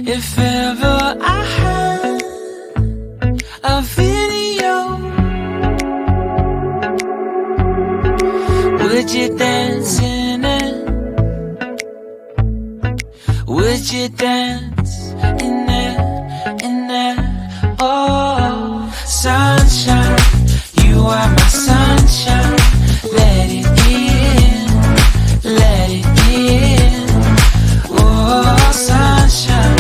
If ever I had a video, would you dance in it? Would you dance in it, in it? Oh, sunshine, you are my sunshine. Let it in, let it in. Oh, sunshine,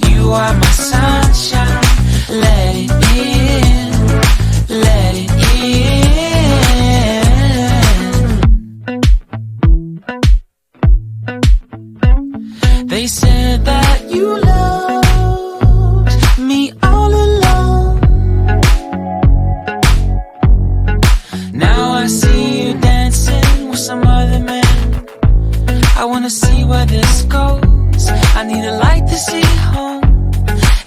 you are my sunshine. Let it in, let it in. They said that you loved me all along. Now I see you dancing with some other man. I wanna see where this goes. I need a light to see home,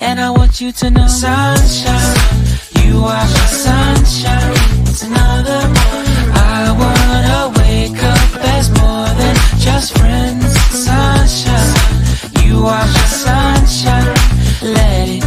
and I want you to know, sunshine, you are my sunshine. It's another morning. I wanna wake up as more than just friends. Sunshine, you are my sunshine. Let it